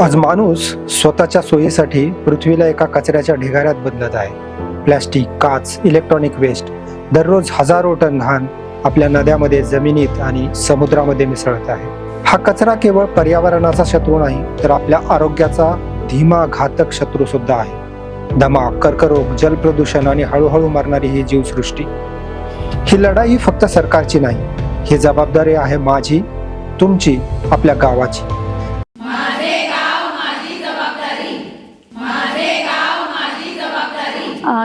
आज माणूस स्वतःच्या सोयीसाठी पृथ्वीला एका कचऱ्याच्या ढिगाऱ्यात बदलत आहे. प्लॅस्टिक, काच, इलेक्ट्रॉनिक वेस्ट दररोज हजारो टन घाण आपल्या नद्यामध्ये, जमिनीत आणि समुद्रामध्ये मिसळत आहे. हा कचरा केवळ पर्यावरणाचा शत्रू नाही, तर आपल्या आरोग्याचा धीमा घातक शत्रू सुद्धा आहे. दमा, कर्करोग, जलप्रदूषण आणि हळूहळू मरणारी ही जीवसृष्टी. ही लढाई फक्त सरकारची नाही, ही जबाबदारी आहे माझी, तुमची, आपल्या गावाची.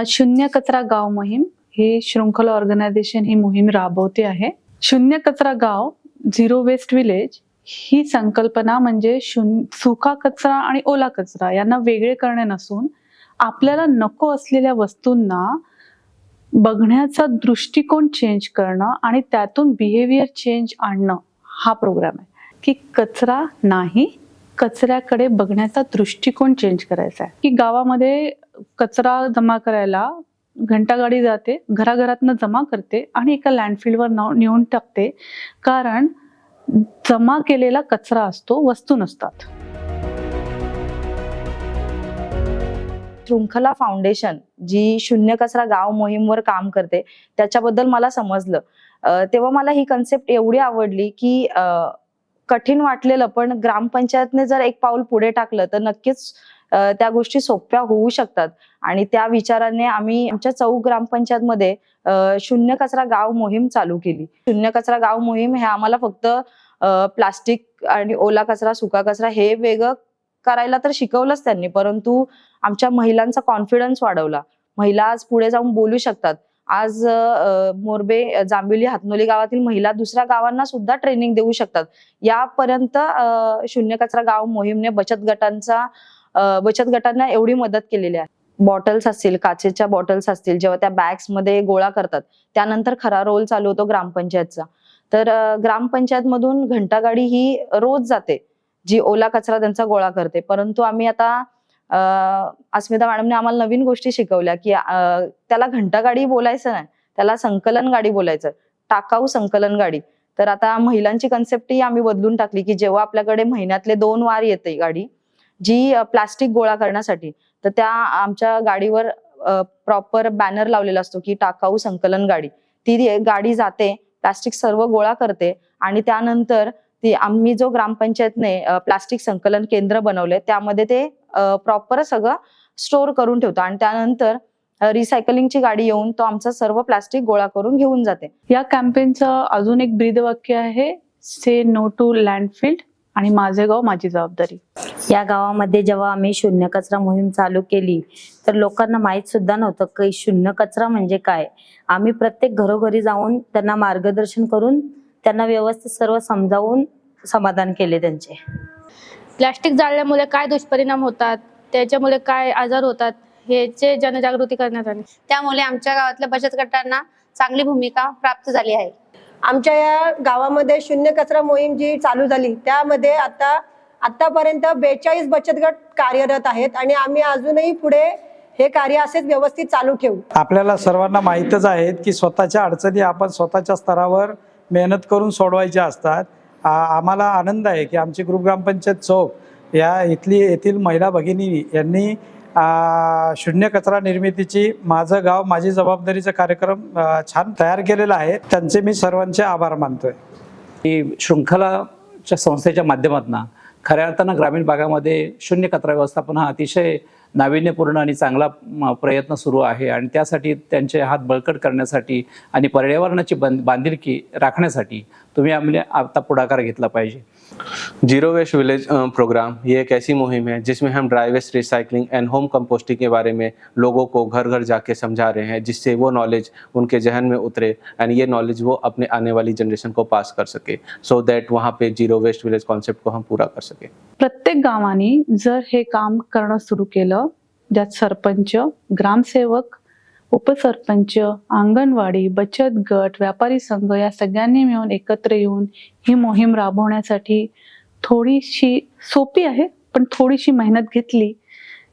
शून्य कचरा गाव मोहीम ही शृंखला ऑर्गनायझेशन ही मोहीम राबवते आहे. शून्य कचरा गाव, झिरो वेस्ट विलेज ही संकल्पना म्हणजे सुका कचरा आणि ओला कचरा यांना वेगळे करणे नसून आपल्याला नको असलेल्या वस्तूंना बघण्याचा दृष्टिकोन चेंज करणं आणि त्यातून बिहेवियर चेंज आणणं हा प्रोग्राम आहे. की कचरा नाही, कचऱ्याकडे बघण्याचा दृष्टिकोन चेंज करायचा आहे. की गावामध्ये कचरा जमा करायला घंटागाडी जाते, घराघरातनं जमा करते आणि एका लँडफिलवर नेऊन टाकते, कारण जमा केलेला कचरा असतो, वस्तू नसतात. शृंखला फाउंडेशन जी शून्य कचरा गाव मोहीमवर काम करते त्याच्याबद्दल मला समजलं. तेव्हा मला ही कन्सेप्ट एवढी आवडली की कठीण वाटलेलं, पण ग्रामपंचायतने जर एक पाऊल पुढे टाकलं तर नक्कीच त्या गोष्टी सोप्या होऊ शकतात. आणि त्या विचाराने आम्ही आमच्या चौक ग्रामपंचायतमध्ये शून्य कचरा गाव मोहीम चालू केली. शून्य कचरा गाव मोहीम हे आम्हाला फक्त प्लास्टिक आणि ओला कचरा, सुका कचरा हे वेगळं करायला तर शिकवलंच त्यांनी, परंतु आमच्या महिलांचा कॉन्फिडन्स वाढवला. महिला आज पुढे जाऊन बोलू शकतात. आज मोरबे, जांभिवली, हातनोली गावातील महिला दुसऱ्या गावांना सुद्धा ट्रेनिंग देऊ शकतात. यापर्यंत शून्य कचरा गाव मोहीमने बचत गटांना एवढी मदत केलेली आहे. बॉटल्स असतील, काचेच्या बॉटल्स असतील, जेव्हा त्या बॅग्स मध्ये गोळा करतात त्यानंतर खरा रोल चालू होतो ग्रामपंचायतचा. तर ग्रामपंचायत मधून घंटागाडी ही रोज जाते जी ओला कचरा त्यांचा गोळा करते. परंतु आम्ही आता अस्मिता मॅडमने आम्हाला नवीन गोष्टी शिकवल्या की त्याला घंटागाडी बोलायचं नाही, त्याला संकलन गाडी बोलायचं, टाकाऊ संकलन गाडी. तर आता महिलांची कन्सेप्टही आम्ही बदलून टाकली की जेव्हा आपल्याकडे महिन्यातले 2 वार येते गाडी जी प्लास्टिक गोळा करण्यासाठी, तर त्या आमच्या गाडीवर प्रॉपर बॅनर लावलेला असतो की टाकाऊ संकलन गाडी. ती गाडी जाते, प्लास्टिक सर्व गोळा करते आणि त्यानंतर ती आम्ही जो ग्रामपंचायतने प्लास्टिक संकलन केंद्र बनवले त्यामध्ये ते प्रॉपर सगळं स्टोर करून ठेवतो आणि त्यानंतर रिसायकलिंगची गाडी येऊन तो आमचं सर्व प्लास्टिक गोळा करून घेऊन जाते. या कॅम्पेनचं अजून एक ब्रीदवाक्य आहे, से नो टू लँडफिल आणि माझे गाव माझी जबाबदारी. या गावामध्ये जेव्हा आम्ही शून्य कचरा मोहीम चालू केली तर लोकांना माहित सुद्धा नव्हतं की शून्य कचरा म्हणजे काय. आम्ही प्रत्येक घरोघरी जाऊन त्यांना मार्गदर्शन करून त्यांना व्यवस्थित सर्व समजावून समाधान केले त्यांचे. प्लास्टिक जाळल्यामुळे काय दुष्परिणाम होतात, त्याच्यामुळे काय आजार होतात ह्याचे जनजागृती करण्यात आली. त्यामुळे आमच्या गावातल्या बचत गटांना चांगली भूमिका प्राप्त झाली आहे. आमच्या या गावामध्ये शून्य कचरा मोहीम जी चालू झाली त्यामध्ये आतापर्यंत 42 बचत गट कार्यरत आहेत आणि आम्ही अजूनही पुढे हे कार्य असेच व्यवस्थित चालू ठेवू. आपल्याला सर्वांना माहीतच आहे की स्वतःच्या अडचणी आपण स्वतःच्या स्तरावर मेहनत करून सोडवायच्या असतात. आम्हाला आनंद आहे की आमची ग्रुप ग्रामपंचायत चौक येथील महिला भगिनी यांनी शून्य कचरा निर्मितीची माझं गाव माझी जबाबदारीचा कार्यक्रम छान तयार केलेला आहे. त्यांचे मी सर्वांचे आभार मानतोय. ही शृंखलाच्या संस्थेच्या माध्यमातून खऱ्या अर्थानं ग्रामीण भागामध्ये शून्य कचरा व्यवस्थापन हा अतिशय नाविन्यपूर्ण आणि चांगला प्रयत्न सुरू आहे आणि त्यासाठी त्यांचे हात बळकट करण्यासाठी आणि पर्यावरणाची बांधिलकी राखण्यासाठी तुम्ही आम्ही आता पुढाकार घेतला पाहिजे. जीरो वेस्ट विलेज प्रोग्राम ये एक ऐसी मुहिम है जिसमें हम dry waste recycling and home composting के बारे में लोगों को घर घर जाके समझा रहे हैं, जिससे वो नॉलेज उनके जहन में उतरे एंड ये नॉलेज वो अपने आने वाली जनरेशन को पास कर सके, सो दैट वहाँ पे जीरो वेस्ट विलेज कॉन्सेप्ट को हम पूरा कर सके. प्रत्येक गावाने जर हे काम करणं सुरू केलं, ज्यात सरपंच, ग्रामसेवक, उपसरपंच, अंगणवाडी, बचत गट, व्यापारी संघ या सगळ्यांनी मिळून एकत्र येऊन ही मोहीम राबवण्यासाठी थोडीशी सोपी आहे पण थोडीशी मेहनत घेतली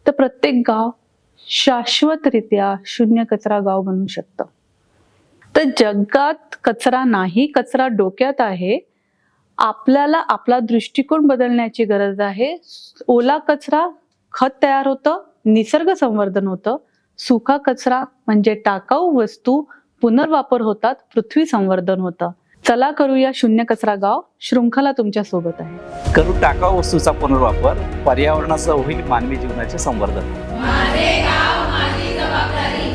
तर प्रत्येक गाव शाश्वतरित्या शून्य कचरा गाव बनू शकतं. तर जगात कचरा नाही, कचरा डोक्यात आहे आपल्याला आपला दृष्टिकोन बदलण्याची गरज आहे. ओला कचरा खत तयार होतं, निसर्ग संवर्धन होतं. सुका कचरा म्हणजे टाकाऊ वस्तू पुनर्वापर होतात, पृथ्वी संवर्धन होतं. चला करूया शून्य कचरा गाव. शृंखला तुमच्या सोबत आहे. करू टाकाऊ वस्तूचा पुनर्वापर, पर्यावरणासह होईल मानवी जीवनाचे संवर्धन. माझे गाव माझी जबाबदारी.